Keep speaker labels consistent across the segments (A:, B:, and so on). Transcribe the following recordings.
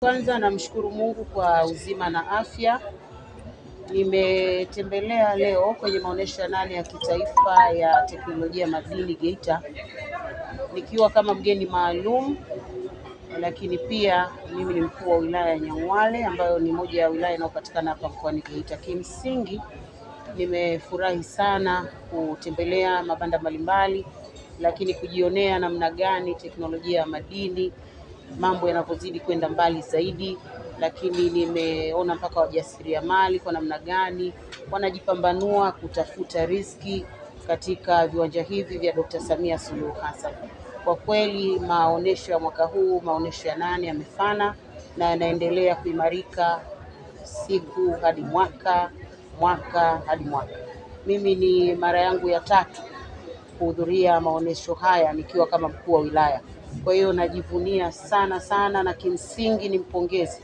A: Kwanza namshukuru Mungu kwa uzima na afya. Nimetembelea leo kwenye maonesho ya 8 ya kitaifa ya teknolojia madini Geita, nikiwa kama mgeni maalum, lakini pia mimi ni mkuu wa wilaya ya Nyang'hwale ambayo ni moja ya wilaya inayopatikana hapa mkoani Geita. Kimsingi nimefurahi sana kutembelea mabanda mbalimbali, lakini kujionea namna gani teknolojia ya madini mambo yanapozidi kwenda mbali zaidi, lakini nimeona mpaka wajasiriamali kwa namna gani wanajipambanua kutafuta riziki katika viwanja hivi vya Dr. Samia Suluhu Hassan. Kwa kweli maonesho ya mwaka huu, maonesho ya 8 yamefana na yanaendelea kuimarika siku hadi mwaka hadi mwaka. Mimi ni mara yangu ya 3 kuhudhuria maonesho haya nikiwa kama mkuu wa wilaya. Kwa hiyo najivunia sana na kimsingi nimpongeze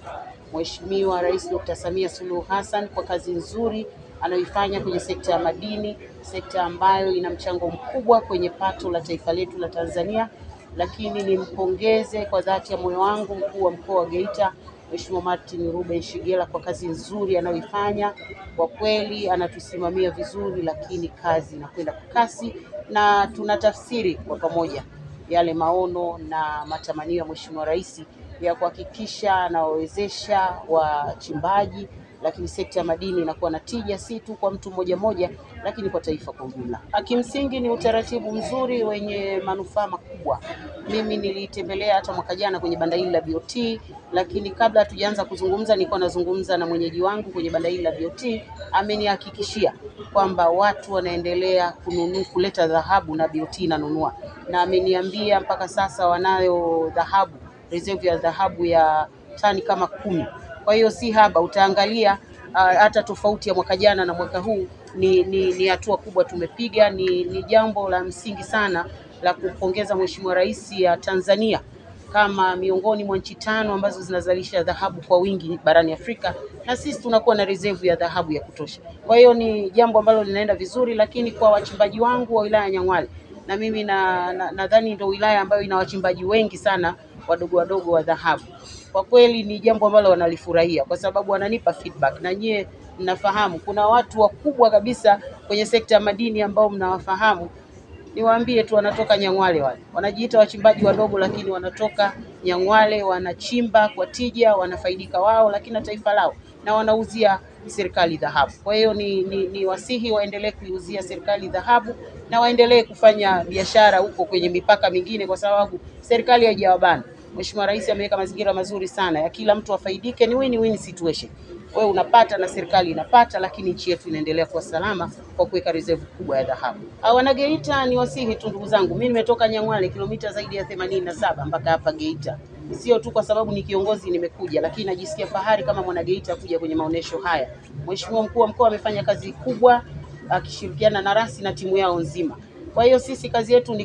A: Mheshimiwa Rais Dr. Samia Suluhu Hassan kwa kazi nzuri anayoifanya kwenye sekta ya madini, sekta ambayo ina mchango mkubwa kwenye pato la taifa letu la Tanzania. Lakini nimpongeze kwa dhati ya moyo wangu mkuu wa mkoa wa Geita, Mheshimiwa Martin Ruben Shigela kwa kazi nzuri anayoifanya. Kwa kweli anatusimamia vizuri, lakini kazi inakwenda kwa kasi na tunatafsiri kwa pamoja yale maono na matamanio ya Mheshimiwa Rais ya kuhakikisha anawawezesha wachimbaji, lakini sekta ya madini inakuwa na tija si tu kwa mtu mmoja, lakini kwa taifa kwa ujumla. Kimsingi ni utaratibu mzuri wenye manufaa makubwa. Mimi nilitembelea hata mwaka jana kwenye banda hili la BOT, lakini kabla hatujaanza kuzungumza nilikuwa nazungumza na mwenyeji wangu kwenye banda hili la BOT. Amenihakikishia kwamba watu wanaendelea kuleta dhahabu na BOT inanunua, na ameniambia mpaka sasa wanayo dhahabu, reserve ya dhahabu ya tani kama 10. Kwa hiyo si haba. Utaangalia hata tofauti ya mwaka jana na mwaka huu ni hatua kubwa tumepiga. Ni jambo la msingi sana la kumpongeza Mheshimiwa Rais ya Tanzania kama miongoni mwa nchi 5 ambazo zinazalisha dhahabu kwa wingi barani Afrika, na sisi tunakuwa na reserve ya dhahabu ya kutosha. Kwa hiyo ni jambo ambalo linaenda vizuri. Lakini kwa wachimbaji wangu wa wilaya ya Nyang'hwale, na mimi nadhani ndio wilaya ambayo ina wachimbaji wengi sana wadogo wa dhahabu, kwa kweli ni jambo ambalo wanalifurahia kwa sababu wananipa feedback. Na nyie mnafahamu kuna watu wakubwa kabisa kwenye sekta ya madini ambao mnawafahamu. Niwaambie tu wanatoka Nyang'hwale, wale wanajiita wachimbaji wadogo, lakini wanatoka Nyang'hwale, wanachimba kwa tija, wanafaidika wao lakini na taifa lao, na wanauzia serikali dhahabu. Kwa hiyo ni wasihi waendelee kuiuzia serikali dhahabu na waendelee kufanya biashara huko kwenye mipaka mingine, kwa sababu serikali haijawabana. Mheshimiwa Rais ameweka mazingira mazuri sana ya kila mtu afaidike, ni win-win situation. Wewe unapata na serikali inapata, lakini nchi yetu inaendelea kuwa salama kwa kuweka reserve kubwa ya dhahabu. Wana Geita ni wasihi tu ndugu zangu, mimi nimetoka Nyang'hwale kilomita zaidi ya 87 mpaka hapa Geita. Sio tu kwa sababu ni kiongozi nimekuja, lakini najisikia fahari kama mwana Geita kuja kwenye maonesho haya. Mheshimiwa mkuu wa mkoa amefanya kazi kubwa akishirikiana na rasi na timu yao nzima. Kwa hiyo sisi kazi yetu ni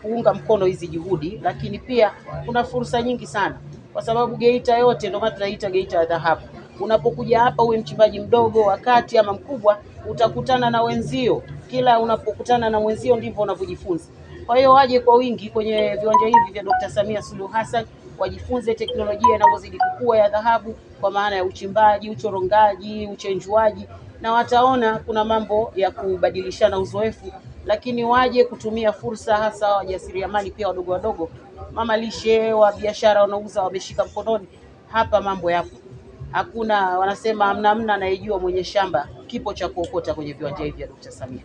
A: kuunga mkono hizi juhudi, lakini pia kuna fursa nyingi sana kwa sababu Geita yote ndio maana tunaita Geita ya dhahabu. Unapokuja hapa uwe mchimbaji mdogo, wakati ama mkubwa, utakutana na wenzio. Kila unapokutana na mwenzio ndivyo unavyojifunza. Kwa hiyo waje kwa wingi kwenye viwanja hivi vya Dr. Samia Suluhu Hassan, wajifunze teknolojia inavyozidi kukua ya dhahabu, kwa maana ya uchimbaji, uchorongaji, uchenjuaji, na wataona kuna mambo ya kubadilishana uzoefu. Lakini waje kutumia fursa, hasa wajasiriamali pia wadogo, mama lishe wa biashara wanauza wameshika mkononi. Hapa mambo yapo. Hakuna, wanasema hamna anayejua mwenye shamba kipo cha kuokota kwenye viwanja hivi vya Dr. Samia.